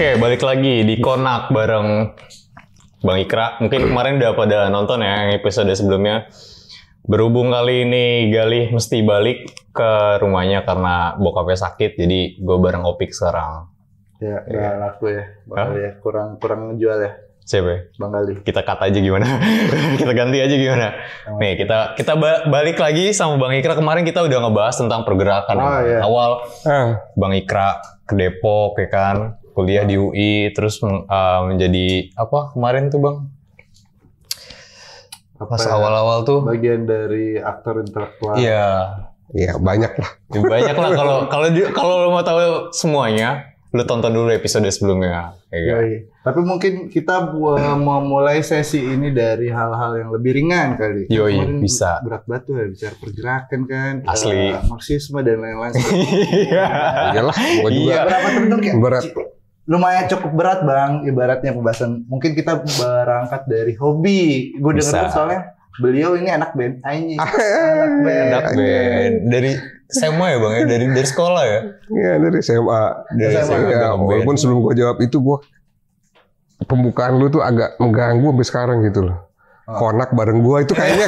Oke, balik lagi di Konak bareng Bang Ikra. Mungkin kemarin udah pada nonton ya yang episode sebelumnya. Berhubung kali ini Galih mesti balik ke rumahnya karena bokapnya sakit, jadi gue bareng Opik sekarang. Ya, nggak laku ya, Bang Galih ya. Kurang ngejual ya. Siapa? Bang Galih. Kita cut aja gimana? Kita ganti aja gimana? Nih, kita balik lagi sama Bang Ikra. Kemarin kita udah ngebahas tentang pergerakan awal Bang Ikra ke Depok ya kan, kuliah di UI, terus menjadi apa kemarin tuh Bang? Pas awal-awal tuh bagian dari aktor intelektual. Iya banyak lah. Banyak lah kalau lo mau tahu semuanya, lu tonton dulu episode sebelumnya. Tapi mungkin kita mau mulai sesi ini dari hal-hal yang lebih ringan kali. Bisa. Berat batu ya, bicara pergerakan kan. Asli. Marxisme dan lain-lain. Iyalah, gua juga. Berapa tendung ya? Berat. Lumayan cukup berat Bang, ibaratnya pembahasan. Mungkin kita berangkat dari hobi. Gue denger soalnya beliau ini anak band. Anak band. Dari SMA ya Bang ya? Dari sekolah ya? Iya dari SMA. Ya, walaupun sebelum gue jawab itu pembukaan lu tuh agak mengganggu sampai sekarang gitu loh. Konak bareng gue itu kayaknya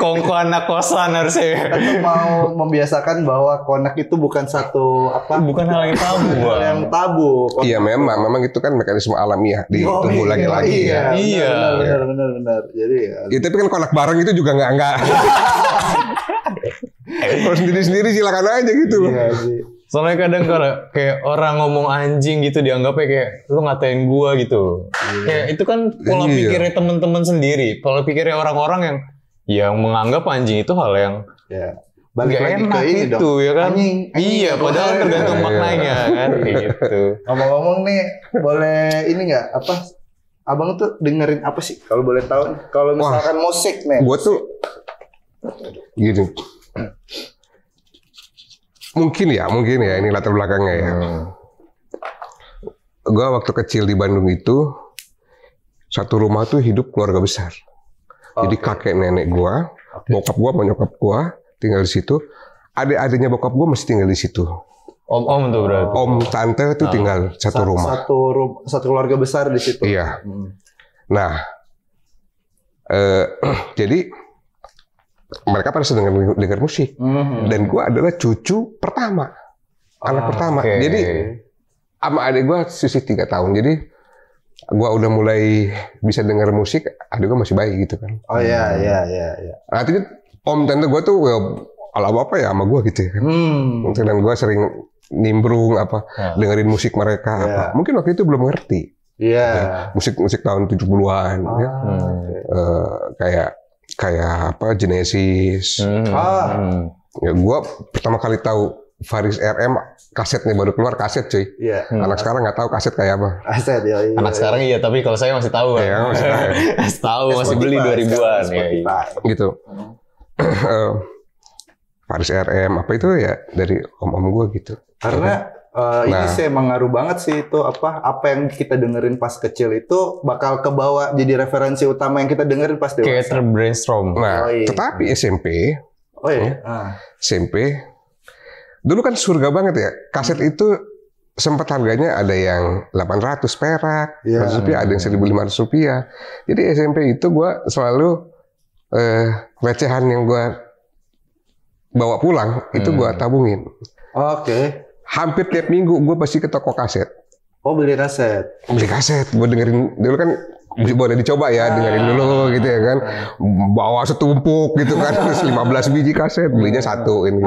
Kongko anak kosan harusnya. Kita mau membiasakan bahwa konak itu bukan bukan hal yang tabu. Hal yang tabu. Iya memang itu kan mekanisme alamiah di tubuh laki-laki ya. Iya. Benar. Jadi ya, tapi kan konak bareng itu juga enggak. Kalau sendiri-sendiri silakan aja gitu loh. Iya sih. Soalnya kadang kalau kayak orang ngomong anjing gitu dianggapnya kayak lu ngatain gua gitu. Kayak itu kan pola pikirnya teman-teman sendiri, pola pikirnya orang-orang yang menganggap anjing itu hal yang balik lagi enak ke ini gitu dong. Ya kan? Anjing iya, padahal tergantung maknanya kan gitu. Ngomong-ngomong nih, boleh ini nggak Abang tuh dengerin apa sih? Kalau boleh tahu, kalau misalkan musik nih. Gua tuh gini. Mungkin ya ini latar belakangnya ya. Gue waktu kecil di Bandung itu satu rumah tuh hidup keluarga besar. Jadi kakek nenek gue, bokap gue, nyokap gue tinggal di situ. Adik-adiknya bokap gue masih tinggal di situ. Om tuh berarti. Om tante tuh tinggal satu rumah. Satu keluarga besar di situ. Iya. Nah, jadi mereka pada sedang dengar musik, dan gue adalah cucu pertama, anak pertama. Jadi sama adik gue sisi 3 tahun. Jadi gue udah mulai bisa dengar musik, adik gue masih bayi gitu kan. Iya. Nah, itu om tante gue tuh ala apa ya sama gue gitu kan. Dan gue sering nimbrung dengerin musik mereka. Mungkin waktu itu belum ngerti. Iya. Musik tahun 70-an. Kayak Genesis. Ya, gue pertama kali tahu Faris RM kasetnya baru keluar kaset cuy. Iya. Anak sekarang nggak tahu kaset kayak apa. Kaset ya. Anak sekarang iya, tapi kalau saya masih tahu. Iya, masih tahu. Masih tahu, masih beli 2000-an ya. Gitu. Faris RM apa itu ya dari om-om gue gitu. Karena ini sih emang ngaruh banget sih itu apa yang kita dengerin pas kecil itu bakal kebawa jadi referensi utama yang kita dengerin pas dewasa. Kayak terbrainstorm. Nah, tetapi SMP. SMP. Dulu kan surga banget ya. Kaset itu sempat harganya ada yang 800 perak, 100 rupiah, ada yang 1.500 rupiah. Jadi SMP itu gue selalu recehan yang gue bawa pulang itu gue tabungin. Hampir tiap minggu gue pasti ke toko kaset. Beli kaset. Gue dengerin dulu kan boleh dicoba ya, dengerin dulu gitu ya kan. Bawa setumpuk gitu kan, terus 15 biji kaset, belinya satu ini.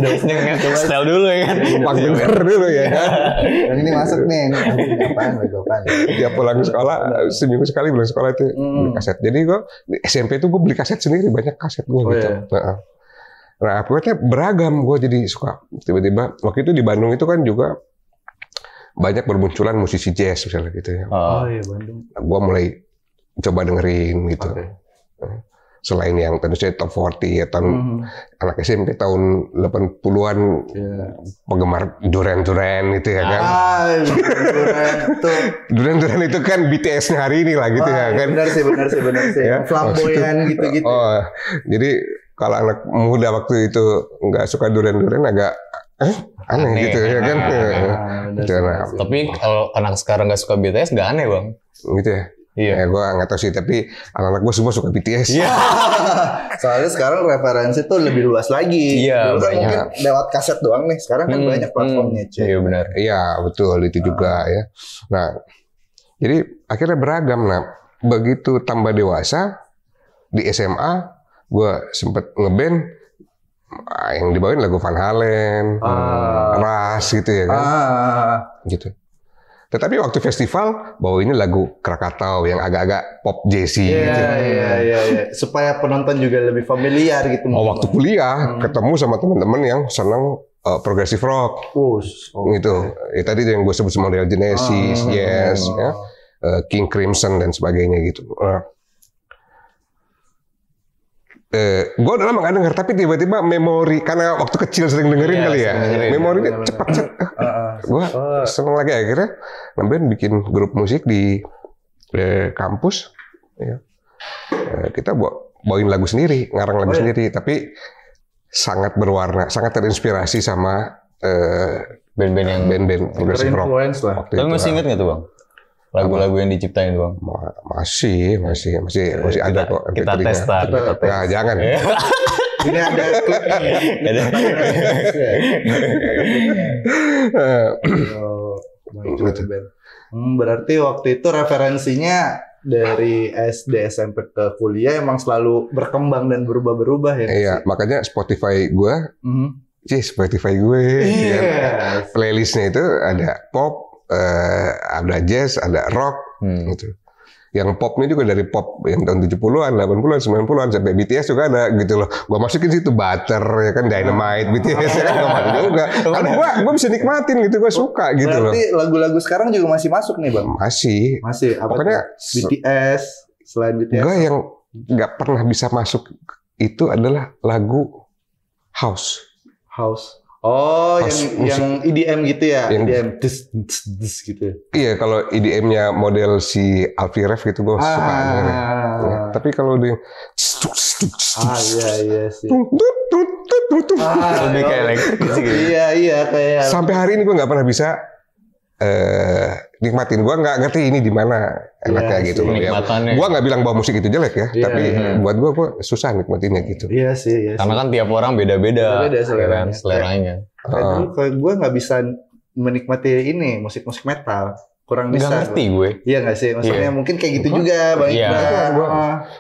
Udah seneng coba setel dulu ya kan. Numpang denger dulu ya kan. Yang ini masuk nih, ini apaan? Dia pulang sekolah, seminggu sekali pulang sekolah itu beli kaset. Jadi gue di SMP itu gue beli kaset sendiri, banyak kaset gue gitu. Nah, pokoknya beragam, gue jadi suka. Tiba-tiba, waktu itu di Bandung itu kan juga banyak bermunculan musisi jazz misalnya gitu ya. Bandung. Gue mulai coba dengerin gitu. Selain yang tentu saja top 40 ya, anak SMP tahun 80-an penggemar Duran gitu ya kan. Duran itu kan BTS-nya hari ini lah gitu ya kan. Benar sih. Ya? Flamboyan gitu. Jadi kalau anak muda waktu itu nggak suka Duran agak aneh gitu ya kan. Tapi kalau anak sekarang nggak suka BTS nggak aneh bang. Gitu ya. Iya. Gue nggak tahu sih, tapi anak-anak gue semua suka BTS. Iya. Soalnya sekarang referensi tuh lebih luas lagi. Iya. Kan mungkin lewat kaset doang nih. Sekarang kan banyak platformnya. Iya benar. Iya betul itu juga ya. Nah, jadi akhirnya beragam. Nah, begitu tambah dewasa di SMA, gue sempet ngeband yang dibawain lagu Van Halen, Ras gitu ya kan. Gitu. Tetapi waktu festival bawainnya lagu Krakatau yang agak-agak pop jazzy gitu. Iya. Supaya penonton juga lebih familiar gitu. Waktu kuliah ketemu sama teman-teman yang senang progressive rock. Gitu. Ya, tadi yang gue sebut model Genesis, Yes, ya, King Crimson dan sebagainya gitu. Gue udah lama gak denger, tapi tiba-tiba memori, karena waktu kecil sering dengerin kali ya, memorinya cepat. Gue seneng lagi akhirnya ngambil bikin grup musik di kampus. Ya. Kita bawain lagu sendiri, ngarang lagu sendiri, tapi sangat berwarna, sangat terinspirasi sama band-band progressive rock. Tapi masih inget nggak tuh bang? Lagu-lagu yang diciptain bang? Masih ada kok. Kita tes. Nah, jangan. Ini ada berarti waktu itu referensinya dari SD SMP ke kuliah emang selalu berkembang dan berubah-berubah ya. Iya, makanya Spotify gue, playlistnya itu ada pop, ada jazz, ada rock, gitu. Yang popnya juga dari pop yang tahun 70-an, 80-an, 90-an sampai BTS juga ada gitu loh. Gua masukin situ Butter ya kan, Dynamite, BTS ya kan gua masukin juga. Karena gua bisa nikmatin gitu, gua suka gitu loh. Berarti lagu-lagu sekarang juga masih masuk nih, Bang? Masih. Pokoknya BTS, selain BTS. Gua yang nggak pernah bisa masuk itu adalah lagu house. Oh, yang EDM gitu ya, EDM gitu. Iya, kalau EDM-nya model si Alfie Rev gitu gue suka. Ya, tapi kalau dia iya sih. Lebih kayak elektrik gitu. Iya kayak. Sampai hari ini gue nggak pernah bisa nikmatin. Gue nggak ngerti ini di mana enaknya gitu loh. Ya. Gue nggak bilang bahwa musik itu jelek ya, tapi buat gue susah nikmatinnya gitu. Iya sih. Karena kan tiap orang beda-beda seleranya. Kalau gue nggak bisa menikmati ini musik-musik metal, kurang bisa. Nggak ngerti gue. Iya nggak sih, maksudnya mungkin kayak gitu juga, Bang.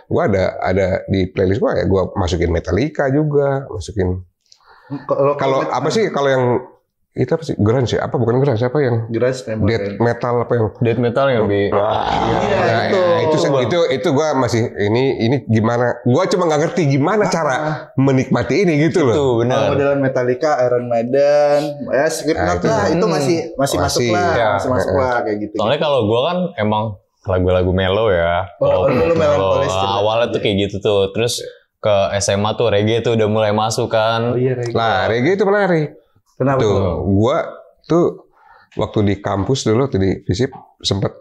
Gue ada di playlist gue ya, gue masukin Metallica juga, masukin. Kalau apa sih kalau yang itu apa sih? Grunge ya? Apa bukan grunge? Apa yang grunge? Death metal apa yang? Death metal yang lebih. Itu gue masih ini gimana? Gue cuma nggak ngerti gimana cara menikmati ini gitu loh. Itu benar. Modelan Metallica, Iron Maiden, ya Slipknot lah itu masih masuk lah, masih masuk lah kayak gitu. Soalnya kalau gue kan emang lagu-lagu mellow ya. Mellow. Awalnya tuh kayak gitu tuh. Terus ke SMA tuh reggae tuh udah mulai masuk kan. Nah reggae itu menarik. Kenapa tuh? Gua tuh waktu di kampus dulu di FISIP sempat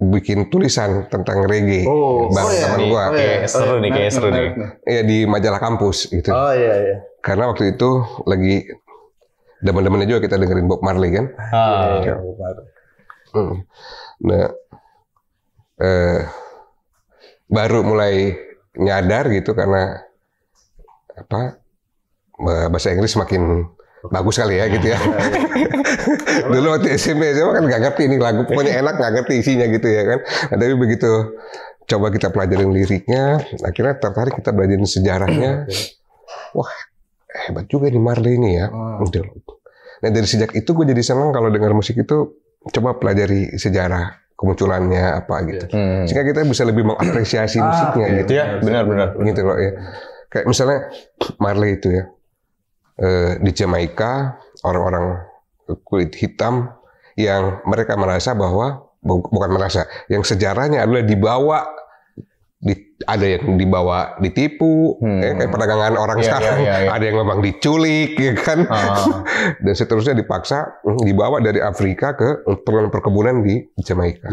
bikin tulisan tentang reggae bareng teman gua. Seru nih. Iya di majalah kampus gitu. Oh iya. Karena waktu itu lagi demen-demennya juga kita dengerin Bob Marley kan. Bob Marley. Nah, baru mulai nyadar gitu karena bahasa Inggris makin bagus kali ya gitu ya. Dulu waktu SMP kan nggak ngerti ini lagu, pokoknya enak nggak ngerti isinya gitu ya kan. Nah, tapi begitu coba kita pelajarin liriknya, akhirnya tertarik kita belajarin sejarahnya. Wah hebat juga nih Marley ini ya. Nah dari sejak itu gue jadi senang kalau dengar musik itu coba pelajari sejarah kemunculannya apa gitu. Sehingga kita bisa lebih mengapresiasi musiknya gitu. Ya benar. Gitu loh ya. Kayak misalnya Marley itu ya. Di Jamaika orang-orang kulit hitam yang mereka merasa bahwa yang sejarahnya adalah ada yang dibawa ditipu kayak perdagangan orang sekarang ada yang memang diculik ya kan dan seterusnya dipaksa dibawa dari Afrika ke perkebunan di Jamaika.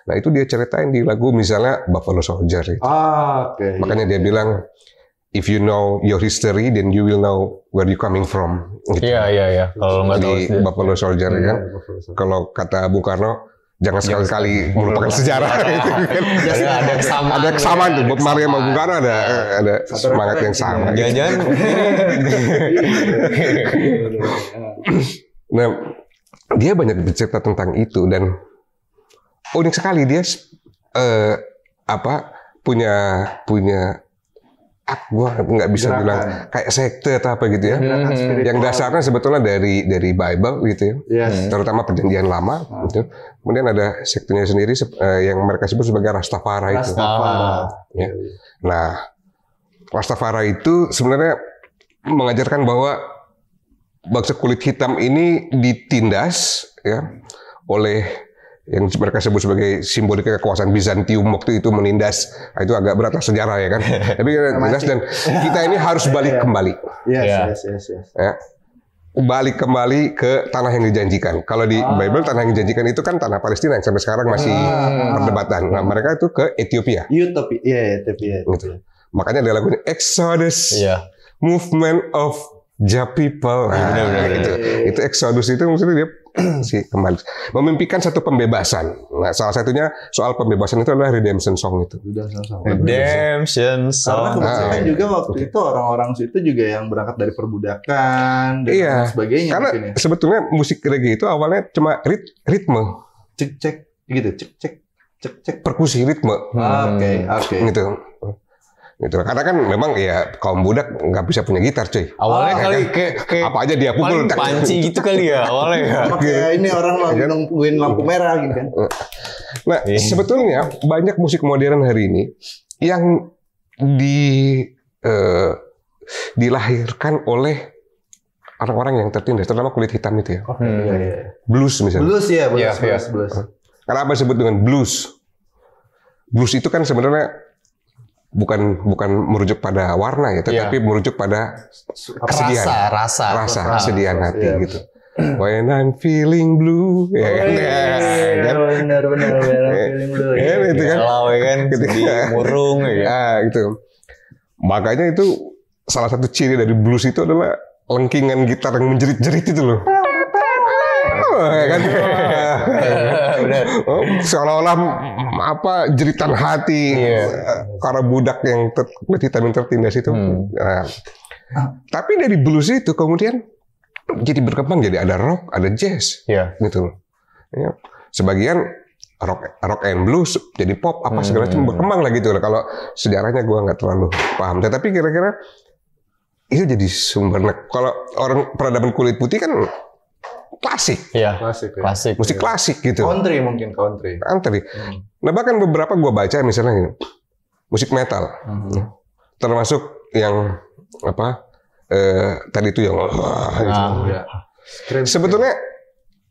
Nah itu dia ceritain di lagu misalnya Buffalo Soldier itu. Makanya dia bilang if you know your history, then you will know where you coming from. Gitu. Iya. Kalau nggak tahu di Buffalo Soldier kan. Kalau kata Bung Karno, jangan sekali-kali melupakan sejarah. Ada kesamaan. Ada kesamaan tuh. Bob Marley sama Bung Karno ada semangat yang sama. Jangan. Nah, dia banyak bercerita tentang itu dan unik sekali dia punya gua nggak bisa bilang kayak sekte atau apa gitu ya. Yang dasarnya sebetulnya dari Bible gitu ya. Terutama perjanjian lama gitu. Kemudian ada sektenya sendiri yang mereka sebut sebagai Rastafari itu. Ya. Nah, Rastafari itu sebenarnya mengajarkan bahwa bangsa kulit hitam ini ditindas ya oleh yang mereka sebut sebagai simbolik kekuasaan Bizantium waktu itu menindas. Itu agak berat lah sejarah ya kan. Tapi menindas dan kita ini harus balik kembali. Yes. Ya. Balik kembali ke tanah yang dijanjikan. Kalau di Bible tanah yang dijanjikan itu kan tanah Palestina yang sampai sekarang masih perdebatan. Nah, mereka itu ke Ethiopia. Ethiopia. Gitu. Makanya ada lagunya Exodus, Movement of Ja People. Itu Exodus itu maksudnya dia kembali memimpikan satu pembebasan. Nah, salah satunya soal pembebasan itu adalah Redemption Song itu. Redemption Song. Karena kebetulan juga waktu itu orang-orang situ juga yang berangkat dari perbudakan dan sebagainya. Karena sebetulnya musik reggae itu awalnya cuma ritme. Cek gitu, cek. Perkusi ritme. Oke. Gitu. Karena kan memang ya kaum budak nggak bisa punya gitar, cuy. Awalnya kali kayak apa aja dia pukul panci gitu kali ya awalnya. Kayak ini orang lagi nungguin lampu merah gitu kan. Nah, sebetulnya banyak musik modern hari ini yang dilahirkan oleh orang-orang yang tertindas, terutama kulit hitam itu ya. Blues misalnya. Blues. Kenapa disebut dengan blues? Blues itu kan sebenarnya bukan merujuk pada warna ya, tetapi merujuk pada kesedihan, rasa kesedihan hati gitu. When I'm feeling blue, benar feeling blue. Itu kan, murung ya. Gitu. Makanya itu salah satu ciri dari blues itu adalah lengkingan gitar yang menjerit-jerit itu loh. Kan? Seolah-olah jeritan hati para budak yang kulit hitam yang tertindas itu. Nah, tapi dari blues itu kemudian jadi berkembang jadi ada rock, ada jazz, gitu. Ya. Sebagian rock and blues jadi pop apa segala macam berkembang lah gitu. Kalau sejarahnya gue nggak terlalu paham. Tetapi kira-kira itu jadi sumber. Kalau orang peradaban kulit putih kan klasik. Klasik. Musik klasik gitu. Country. Nah, bahkan beberapa gua baca misalnya gitu, musik metal. Termasuk yang tadi itu yang sebetulnya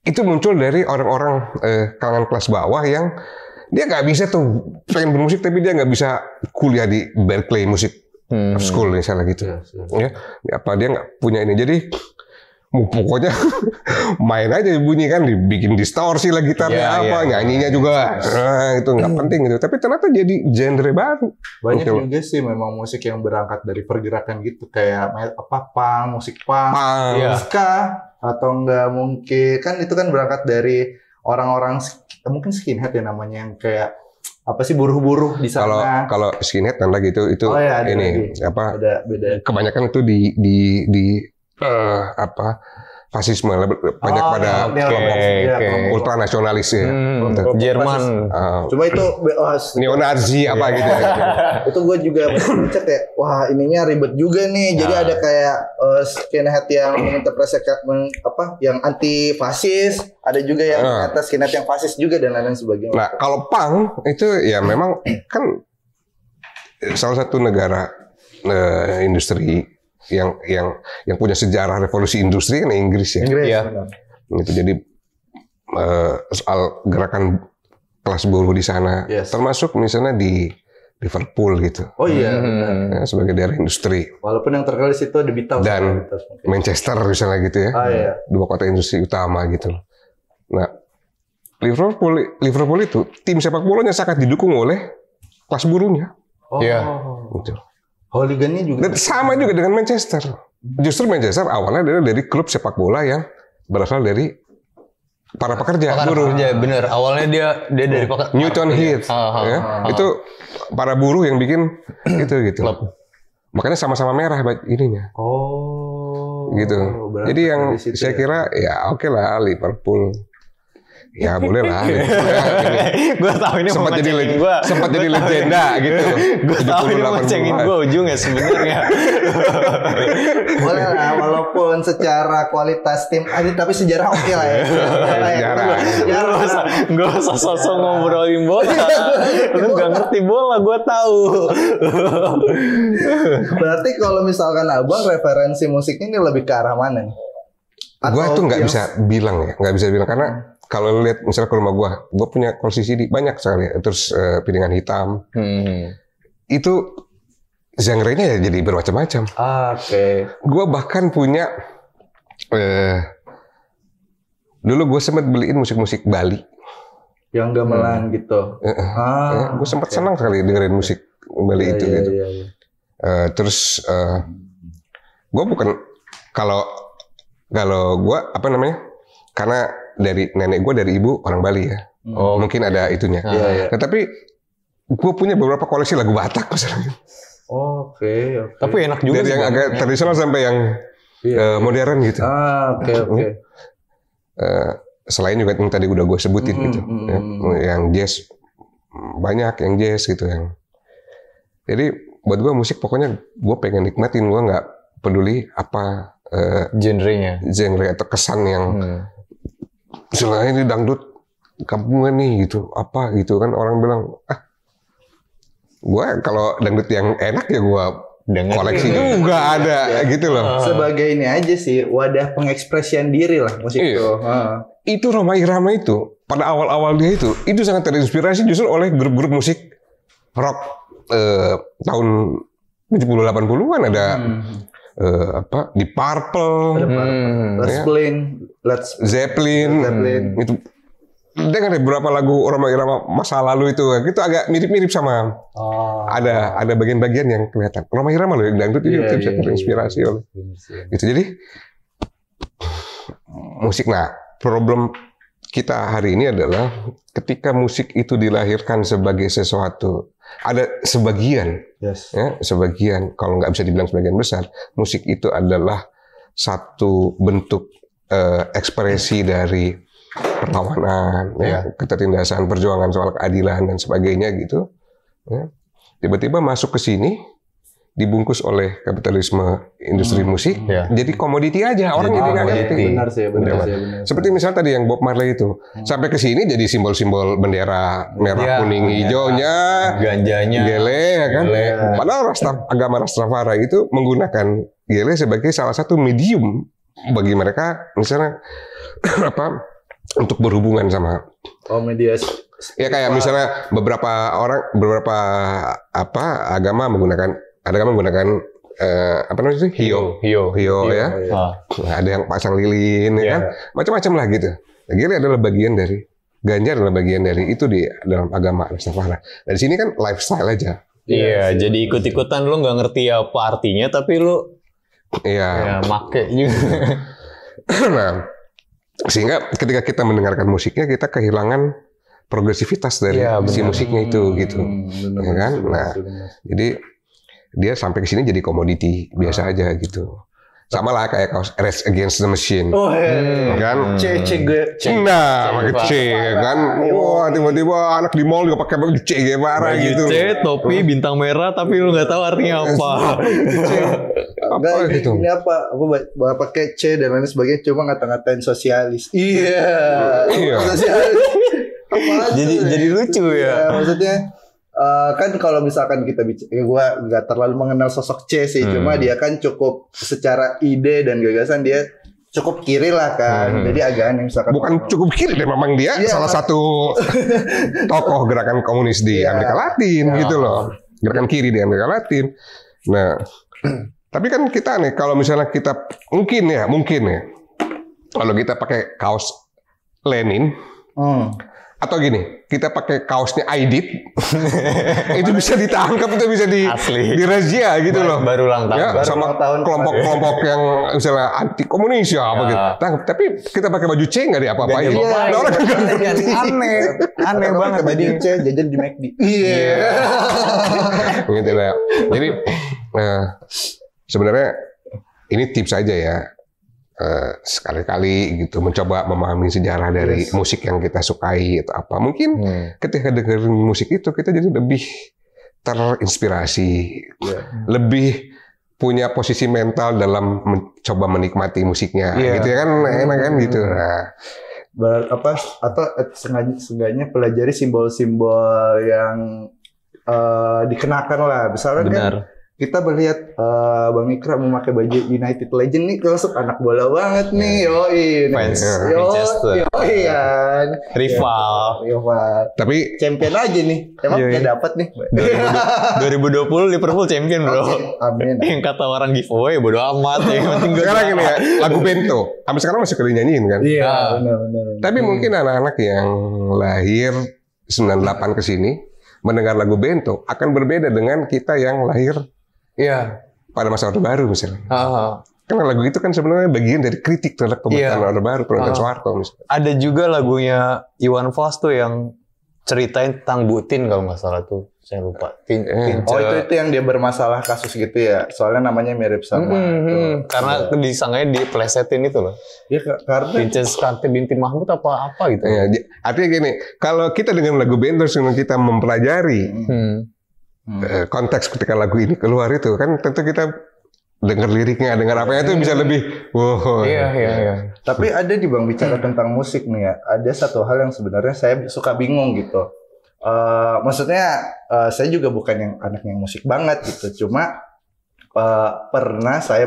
itu muncul dari orang-orang kalangan kelas bawah yang dia nggak bisa tuh pengen bermusik tapi dia nggak bisa kuliah di Berklee Music School misalnya gitu. Ya, dia nggak punya ini. Jadi pokoknya main aja bunyi kan, dibikin distorsi lah gitarnya nyanyinya juga itu nggak penting gitu. Tapi ternyata jadi genre baru. Banyak juga sih memang musik yang berangkat dari pergerakan gitu kayak musik punk, ska atau enggak mungkin kan itu kan berangkat dari orang-orang mungkin skinhead ya namanya yang kayak buruh-buruh di sana. Kalau skinhead kan lagi itu ini lagi. Beda. Kebanyakan itu di fasisme banyak pada kelompok ultranasionalis ya. Jerman. Cuma itu neo-Nazi gitu. Itu gue juga cek ya, wah ininya ribet juga nih. Jadi ada kayak skinhead yang menginterpretasikan yang anti fasis, ada juga yang atas skinhead yang fasis juga dan lain-lain sebagainya. Nah, kalau punk itu ya memang kan salah satu negara industri yang punya sejarah revolusi industri kan Inggris ya. Itu jadi soal gerakan kelas buruh di sana, termasuk misalnya di Liverpool gitu. Ya, sebagai daerah industri. Walaupun yang terkenal di situ ada Beatles dan Manchester misalnya gitu ya. Dua kota industri utama gitu. Nah, Liverpool itu tim sepak bolanya sangat didukung oleh kelas buruhnya. Gitu. Hooligannya juga. Dan sama juga dengan Manchester. Justru Manchester awalnya adalah dari klub sepak bola yang berasal dari para pekerja, buruh. Bener. Awalnya dia dari Newton Heath, ya. Itu para buruh yang bikin itu gitu. Klub. Makanya sama-sama merah ininya. Gitu. Jadi yang saya kira ya oke lah Liverpool. Ya boleh lah. Gue tahu ini sempat jadi legenda gitu. Gue tahu ini mau cengin gue ujungnya sebenarnya. Boleh lah, walaupun secara kualitas tim tapi sejarah oke lah ya. Sejarah. Gue usah sosok ngobrolin bola. Lu gak ngerti bola, gue tahu. Berarti kalau misalkan abang referensi musiknya ini lebih ke arah mana nih? Gue tuh nggak bisa bilang karena kalau lihat misalnya ke rumah gue punya koleksi CD banyak sekali, terus piringan hitam, itu genre-nya ya jadi bermacam-macam. Oke. Gue bahkan punya, dulu gue sempat beliin musik-musik Bali. Yang gamelan gitu. Gue sempat senang sekali dengerin musik Bali itu gitu. Terus gue bukan kalau gue karena dari nenek gue dari ibu orang Bali ya. Mungkin ada itunya. Nah, tapi gue punya beberapa koleksi lagu Batak misalnya. Oke. Tapi enak juga. Dari yang agak tradisional sampai yang modern gitu. Oke. Selain juga yang tadi udah gue sebutin gitu. Yang jazz banyak yang jazz gitu yang. Jadi buat gue musik pokoknya gue pengen nikmatin, gue nggak peduli apa genre atau kesan yang misalnya ini dangdut kampungan nih gitu apa gitu kan orang bilang gue kalau dangdut yang enak ya gue koleksi juga ada gitu loh. Sebagai ini aja sih wadah pengekspresian diri lah musik itu. Itu Rhoma Irama itu pada awal-awal dia itu sangat terinspirasi justru oleh grup-grup musik rock tahun 70-80-an ada di Purple, Led Zeppelin. Itu dengan beberapa lagu Rhoma Irama masa lalu itu agak mirip-mirip sama ada bagian-bagian yang kelihatan Rhoma Irama loh yang dangdut itu bisa terinspirasi oleh itu. Jadi musik, nah problem kita hari ini adalah ketika musik itu dilahirkan sebagai sesuatu, ada sebagian, sebagian kalau nggak bisa dibilang sebagian besar, musik itu adalah satu bentuk ekspresi dari perlawanan, ketertindasan, perjuangan soal keadilan dan sebagainya gitu. Tiba-tiba masuk ke sini, dibungkus oleh kapitalisme industri musik, jadi komoditi aja, orang jadi nggak ngerti. Benar sih. Seperti misalnya tadi yang Bob Marley itu, sampai ke sini jadi simbol-simbol bendera merah, kuning, hijaunya, ganjanya, gele, ya kan? Padahal agama Rastafari itu menggunakan gele sebagai salah satu medium bagi mereka, misalnya untuk berhubungan sama media. Ya kayak misalnya beberapa agama menggunakan hiyo ya. Nah, ada yang pasang lilin ya kan, macam-macam lah gitu. Nah, gile adalah bagian dari, ganja adalah bagian dari itu di dalam agama Rastafari. Nah, di sini kan lifestyle aja. Iya, jadi ikut-ikutan lu nggak ngerti apa artinya, tapi lu make juga. Nah, sehingga ketika kita mendengarkan musiknya kita kehilangan progresivitas dari si musiknya itu gitu, ya kan? Nah, jadi dia sampai ke sini jadi komoditi biasa aja gitu. Sama lah kayak kaos Rage Against the Machine. Kan? Nah, pakai C kan. Wah, tiba-tiba anak di mall juga pakai Che Guevara gitu. C, topi, bintang merah, tapi lu nggak tahu artinya apa. Apa gitu? Ini apa pakai C dan lain sebagainya, cuma ngata-ngatain sosialis. Iya. Sosialis. Jadi lucu ya. Maksudnya kan kalau misalkan kita bicara, gue nggak terlalu mengenal sosok C sih, cuma dia kan cukup secara ide dan gagasan dia cukup kiri lah kan, jadi agak aneh misalkan. Bukan cukup kiri, memang dia salah satu tokoh gerakan komunis di Amerika Latin gitu loh, gerakan kiri di Amerika Latin. Nah, tapi kan kita nih kalau misalnya kita mungkin ya, kalau kita pakai kaos Lenin. Atau gini, kita pakai kaosnya Aidit, itu bisa ditangkap, itu bisa dirazia gitu loh. Baru ulang tahun. Ya, baru sama kelompok-kelompok yang misalnya anti komunis ya, apa gitu. Tangkap. Tapi kita pakai baju C nggak diapa-apain. Orang aneh banget. Baju C jajan di McD. Iya. Gitu lah. Jadi sebenarnya ini tips aja ya. Sekali-kali gitu mencoba memahami sejarah dari musik yang kita sukai atau apa. Mungkin ketika dengerin musik itu kita jadi lebih terinspirasi, lebih punya posisi mental dalam mencoba menikmati musiknya, gitu ya kan, enak kan gitu. Nah, atau seenggaknya pelajari simbol-simbol yang dikenakan lah. Misalnya kan kita melihat Bang Ikra memakai baju United Legend nih, langsung anak bola banget nih, fans Manchester, rival. Tapi champion aja nih, emang dia dapat nih. 2020 Liverpool champion bro. Amin. Yang kata orang giveaway bodo amat ya. Sekarang ini ya lagu Bento, sampai sekarang masih kalian nyanyiin kan? Iya, benar. Tapi mungkin anak-anak yang lahir 98 ke sini mendengar lagu Bento akan berbeda dengan kita yang lahir pada masa Orde Baru misalnya. Karena lagu itu kan sebenarnya bagian dari kritik terhadap pemerintahan Orde Baru, pemerintahan Soeharto misalnya. Ada juga lagunya Iwan Fals tuh yang ceritain tentang Butin kalau nggak salah tuh. Saya lupa. Itu yang dia bermasalah kasus gitu ya. Soalnya namanya mirip sama. Karena disangkanya diplesetin itu loh. Iya, karena Princess Kante binti Mahmud apa gitu. Ya, artinya gini, kalau kita dengan lagu Bento kita mempelajari konteks ketika lagu ini keluar itu kan tentu kita dengar liriknya, dengar apanya itu bisa lebih Iya. Tapi ada di Bang bicara tentang musik nih ya. Ada satu hal yang sebenarnya saya suka bingung gitu. Maksudnya saya juga bukan yang anak yang musik banget gitu. Cuma pernah saya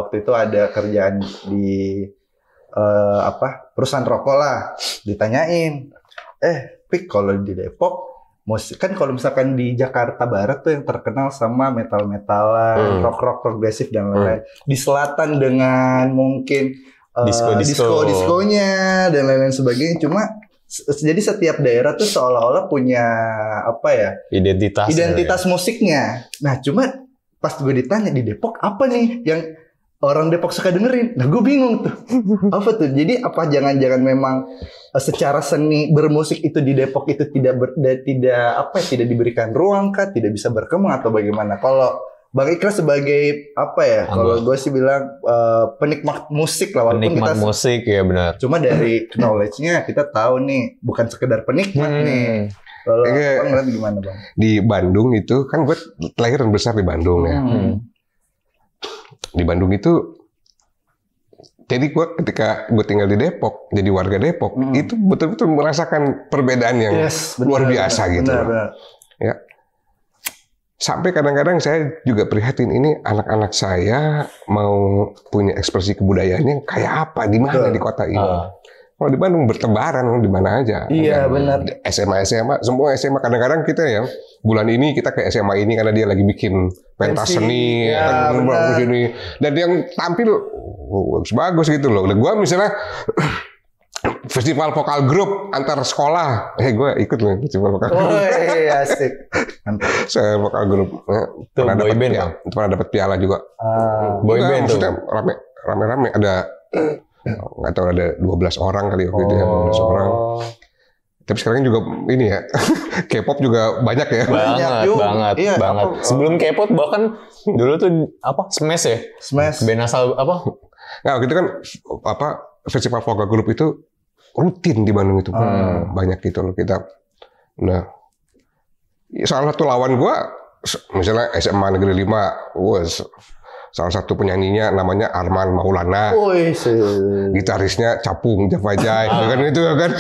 waktu itu ada kerjaan di perusahaan rokok lah. Ditanyain, Pik kalau di Depok musik kan kalau misalkan di Jakarta Barat tuh yang terkenal sama metal-metalan, rock-rock progresif dan lain-lain. Di selatan dengan mungkin disco-disconya dan lain-lain sebagainya. Cuma jadi setiap daerah tuh seolah-olah punya identitas musiknya. Nah, cuma pas gue ditanya di Depok apa nih yang orang Depok suka dengerin. Nah, gue bingung tuh. Apa tuh? Jadi apa jangan-jangan memang secara seni bermusik itu di Depok itu tidak diberikan ruang kah, tidak bisa berkembang atau bagaimana? Kalau Bang Ikra sebagai kalau gue sih bilang penikmat musik lah, walaupun penikmat musik ya benar. Cuma dari knowledge-nya kita tahu nih bukan sekedar penikmat nih. Kalau Bang ngeliat gimana Bang? Di Bandung itu kan gue lahir dan besar di Bandung ya. Di Bandung itu, jadi gue ketika gue tinggal di Depok, jadi warga Depok, itu betul-betul merasakan perbedaan yang luar biasa gitu. Benar. Ya. Sampai kadang-kadang saya juga prihatin ini anak-anak saya mau punya ekspresi kebudayaannya kayak apa, di mana di kota ini. Kalau di Bandung bertebaran di mana aja. Iya benar. SMA, semua SMA kadang-kadang kita ya bulan ini kita ke SMA ini karena dia lagi bikin pentas seni ini dan yang tampil bagus gitu loh. Gua misalnya festival vokal grup antar sekolah, gue ikut loh festival vokal grup. Oh iya asik. Saya vokal grup pernah dapat piala juga. Boyband tuh. Rame-rame ada nggak tahu ada 12 orang kali waktu itu ya, 12 orang. Tapi sekarang juga ini ya, K-pop juga banyak ya. Banget. Sebelum K-pop bahkan dulu tuh Smash ya? Smash. Band asal apa? Nah, gitu kan festival vokal grup itu rutin di Bandung itu. Banyak gitu loh kita. Nah, salah satu lawan gua misalnya SMA Negeri 5, salah satu penyanyinya namanya Arman Maulana. Gitarisnya Capung Javajai, kan itu kan.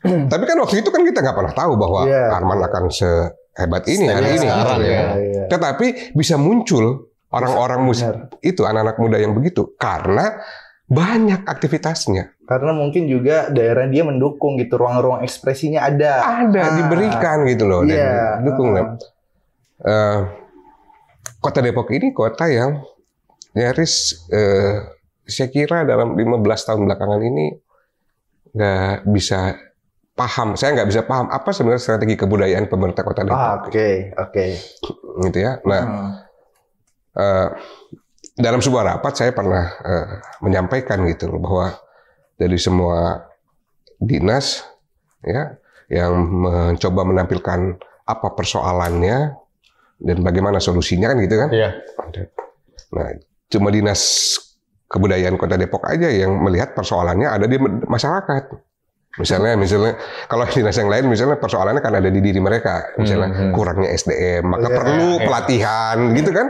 Tapi kan waktu itu kan kita nggak pernah tahu bahwa Arman akan sehebat ini hari ini. Tetapi bisa muncul orang-orang musik itu, anak-anak muda yang begitu karena banyak aktivitasnya. Karena mungkin juga daerah dia mendukung gitu, ruang-ruang ekspresinya ada. Diberikan gitu loh, dan didukung. Kota Depok ini kota yang nyaris saya kira dalam 15 tahun belakangan ini nggak bisa paham. Saya nggak bisa paham apa sebenarnya strategi kebudayaan pemerintah Kota Depok. Oke. Gitu ya. Nah, dalam sebuah rapat saya pernah menyampaikan gitu loh, bahwa dari semua dinas ya yang mencoba menampilkan apa persoalannya dan bagaimana solusinya kan gitu kan. Iya. Nah, cuma dinas kebudayaan Kota Depok aja yang melihat persoalannya ada di masyarakat. Misalnya kalau dinas yang lain misalnya persoalannya kan ada di diri mereka, misalnya kurangnya SDM, maka perlu pelatihan gitu kan.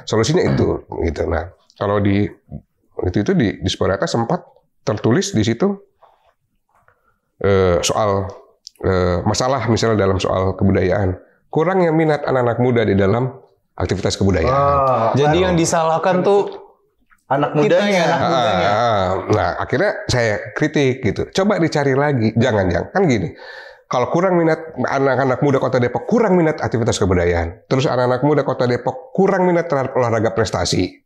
Solusinya itu gitu. Nah, kalau di Sporata sempat tertulis di situ soal masalah misalnya dalam soal kebudayaan, kurangnya minat anak-anak muda di dalam aktivitas kebudayaan. Jadi yang disalahkan tuh anak mudanya. Nah, akhirnya saya kritik gitu. Coba dicari lagi. Jangan kan gini. Kalau kurang minat anak-anak muda Kota Depok, kurang minat aktivitas kebudayaan. Terus anak-anak muda Kota Depok kurang minat terhadap olahraga prestasi.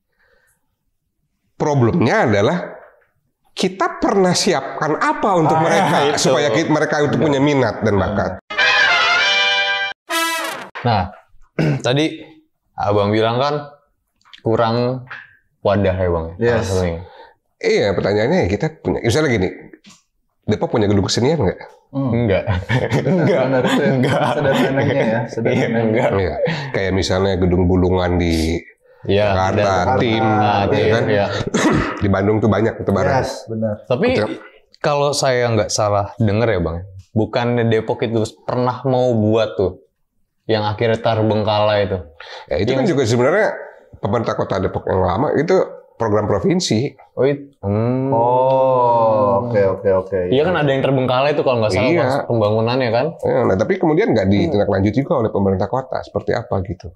Problemnya adalah kita pernah siapkan apa untuk mereka supaya mereka untuk punya minat dan bakat. Nah, tadi Abang bilang kan kurang wadah ya Bang. Yes. Iya, pertanyaannya kita punya. Misalnya gini, Depok punya gedung kesenian nggak? Enggak. Sederhananya ya. Enggak. Iya. Kayak misalnya gedung Bulungan di Jakarta, tim, kan? Ya. Di Bandung tuh banyak itu barang. Yes, benar. Tapi kalau saya nggak salah denger ya Bang, bukan Depok itu pernah mau buat tuh yang akhirnya terbengkalai itu. Ya, itu kan juga sebenarnya pemerintah Kota Depok yang lama itu program provinsi. Oke. Iya kan ada yang terbengkalai itu kalau nggak salah pas pembangunannya kan. Nah, tapi kemudian nggak ditindaklanjuti juga oleh pemerintah kota seperti apa gitu.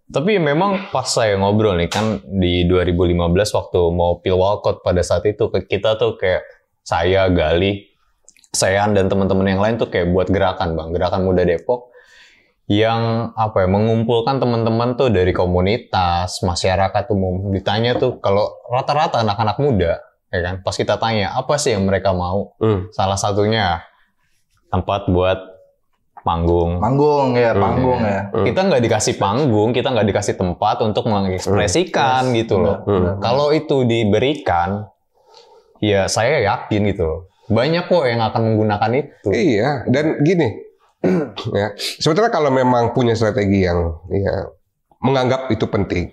Tapi memang pas saya ngobrol nih kan di 2015 waktu mau pilwalkot pada saat itu kita tuh kayak saya, Gali, Sean dan teman-teman yang lain tuh kayak buat gerakan Muda Depok yang mengumpulkan teman-teman tuh dari komunitas, masyarakat umum. Ditanya tuh kalau rata-rata anak-anak muda, ya kan, pas kita tanya apa sih yang mereka mau, salah satunya tempat buat panggung ya. Kita nggak dikasih panggung, kita nggak dikasih tempat untuk mengekspresikan gitu loh. Kalau itu diberikan, ya saya yakin gitu, banyak kok yang akan menggunakan itu. Iya, dan gini. Ya, sebetulnya kalau memang punya strategi yang menganggap itu penting,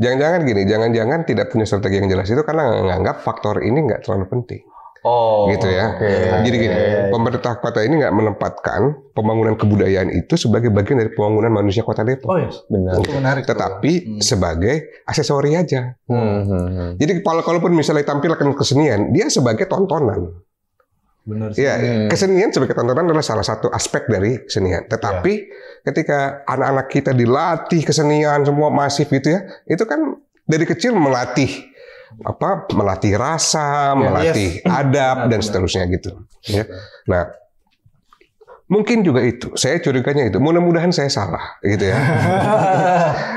jangan-jangan tidak punya strategi yang jelas itu karena menganggap faktor ini nggak terlalu penting. Gitu ya. Jadi gini, pemerintah kota ini nggak menempatkan pembangunan kebudayaan itu sebagai bagian dari pembangunan manusia Kota Depok. Benar. Menarik. Tetapi sebagai aksesori aja. Jadi kalaupun misalnya tampilkan kesenian, dia sebagai tontonan. Benar sih. Ya, kesenian sebagai tontonan adalah salah satu aspek dari kesenian. Tetapi ketika anak-anak kita dilatih kesenian semua masif gitu ya, itu kan dari kecil melatih rasa, melatih adab dan seterusnya gitu. Ya. Nah, mungkin juga itu. Saya curiganya itu. Mudah-mudahan saya salah gitu ya.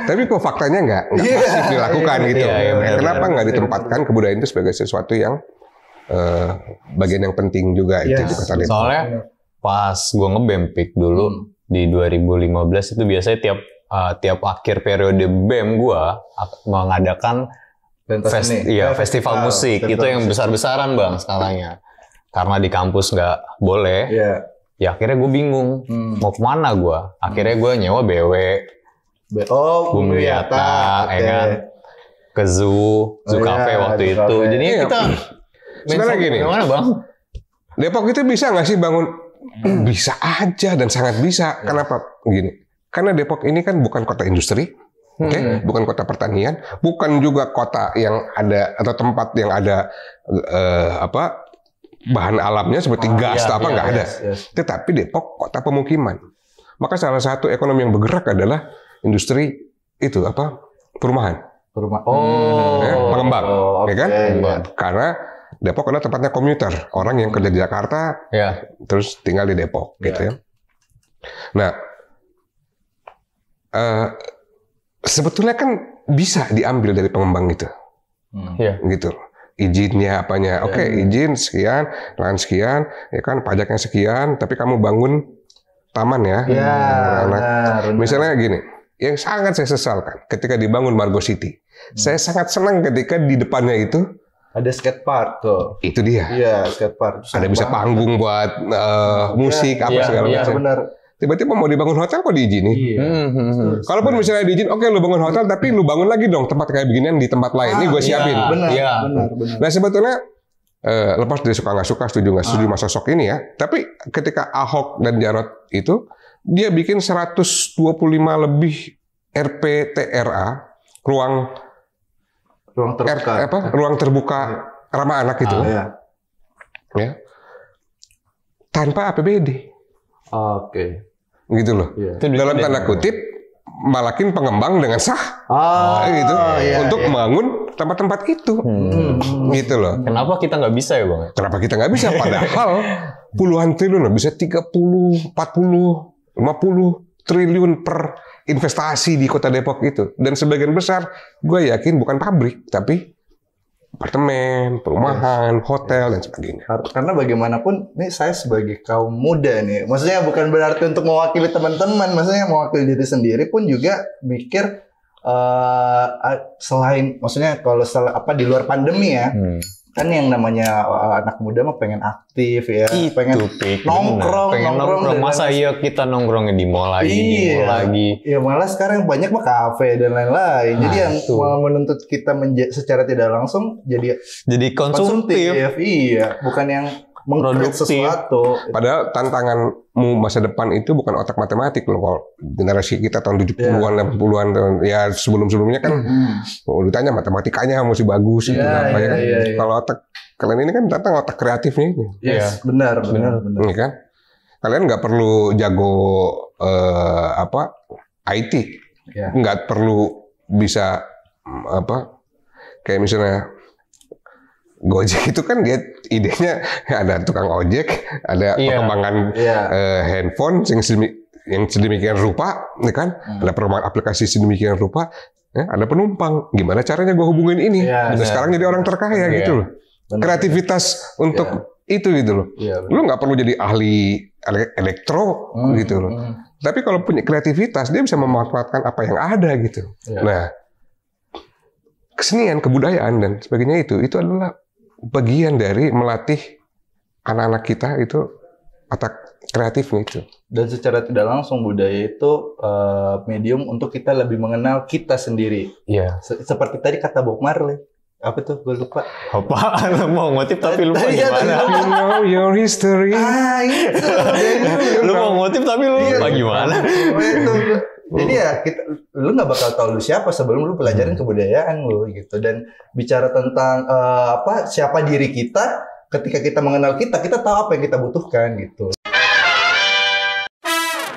Tapi kok faktanya nggak masif dilakukan gitu. Kenapa nggak ditempatkan kebudayaan itu sebagai sesuatu yang bagian yang penting juga itu di Kota Depok. Soalnya pas gue nge-BEM dulu di 2015 itu biasanya tiap akhir periode BEM gue mengadakan festival musik itu yang besar-besaran Bang skalanya. Karena di kampus nggak boleh. Ya akhirnya gue bingung mau kemana gue. Akhirnya gue nyewa BW. Bumi Wiyata, kan? Ke Zoo Cafe waktu itu. Jadi kita sebenarnya gini, gimana Bang? Depok itu bisa nggak sih bangun? Bisa aja dan sangat bisa. Kenapa? Gini, karena Depok ini kan bukan kota industri, bukan kota pertanian, bukan juga kota yang ada atau tempat yang ada bahan alamnya seperti gas atau nggak ada. Tetapi Depok kota pemukiman. Maka salah satu ekonomi yang bergerak adalah industri itu perumahan. Pengembang, ya kan? Karena Depok adalah tempatnya komuter, orang yang kerja di Jakarta, terus tinggal di Depok, gitu ya. Nah, sebetulnya kan bisa diambil dari pengembang itu, gitu. izinnya apanya. Oke, izin sekian, lahan sekian, ya kan pajaknya sekian, tapi kamu bangun taman ya. Benar. Misalnya gini, yang sangat saya sesalkan ketika dibangun Margo City. Saya sangat senang ketika di depannya itu ada skatepark tuh. Itu dia. Iya, skatepark. Ada bisa panggung buat musik apa segala macam. Benar. Tiba-tiba mau dibangun hotel kok diizinin. Kalaupun misalnya diizin, oke, lu bangun hotel, tapi lu bangun lagi dong tempat kayak beginian di tempat lain. Ini gue siapin. Benar. Nah sebetulnya lepas dari suka nggak suka, setuju nggak setuju sama sosok ini ya. Tapi ketika Ahok dan Jarot itu, dia bikin 125 lebih RPTRA, ruang terbuka, ruang terbuka ramah anak itu, ya, tanpa APBD. Oke. Gitu loh. Dalam tanda kutip, malakin pengembang dengan sah, gitu, untuk membangun tempat-tempat itu, gitu loh. Kenapa kita nggak bisa ya bang? Kenapa kita nggak bisa? Padahal puluhan triliun, bisa 30, 40, 50 triliun per investasi di Kota Depok itu. Dan sebagian besar, gue yakin bukan pabrik, tapi apartemen, perumahan, hotel, dan sebagainya. Karena bagaimanapun, nih saya sebagai kaum muda nih, maksudnya bukan berarti untuk mewakili teman-teman, maksudnya mewakili diri sendiri pun juga mikir selain, maksudnya kalau di luar pandemi ya, kan yang namanya anak muda mah pengen aktif ya, pengen nongkrong. Masa iya kita nongkrongnya di mall lagi, Ya malah sekarang banyak mah kafe dan lain-lain. Jadi yang menuntut kita secara tidak langsung jadi konsumtif. Iya, bukan yang mengkreat sesuatu. Padahal tantanganmu masa depan itu bukan otak matematik loh. Kalau generasi kita tahun 70-an, 80-an, ya sebelum-sebelumnya kan ditanya matematikanya masih bagus gitu apa ya kan. Kalau otak kalian ini kan tentang otak kreatifnya ini. Benar. Ini kan. Kalian nggak perlu jago IT. Nggak perlu bisa kayak misalnya Gojek itu kan dia idenya ada tukang ojek, ada pengembangan handphone yang sedemikian rupa, ya kan? Ada perkembangan aplikasi sedemikian rupa, ya, ada penumpang. Gimana caranya gue hubungin ini? Nah, sekarang jadi orang terkaya gitu loh. Kreativitas untuk itu gitu loh. Lu nggak perlu jadi ahli elektro gitu loh. Tapi kalau punya kreativitas, dia bisa memanfaatkan apa yang ada gitu. Nah, kesenian, kebudayaan dan sebagainya itu adalah bagian dari melatih anak-anak kita itu otak kreatifnya itu. Dan secara tidak langsung budaya itu medium untuk kita lebih mengenal kita sendiri. Seperti tadi kata Bob Marley. Apa tuh? Gue lupa. Apaan? Mau ngutip tapi lupa gimana? You know your history. Itu. Lu mau ngutip tapi lupa gimana? Jadi ya lu nggak bakal tahu lu siapa sebelum lu pelajarin kebudayaan lu gitu. Dan bicara tentang siapa diri kita, ketika kita mengenal kita tahu apa yang kita butuhkan gitu.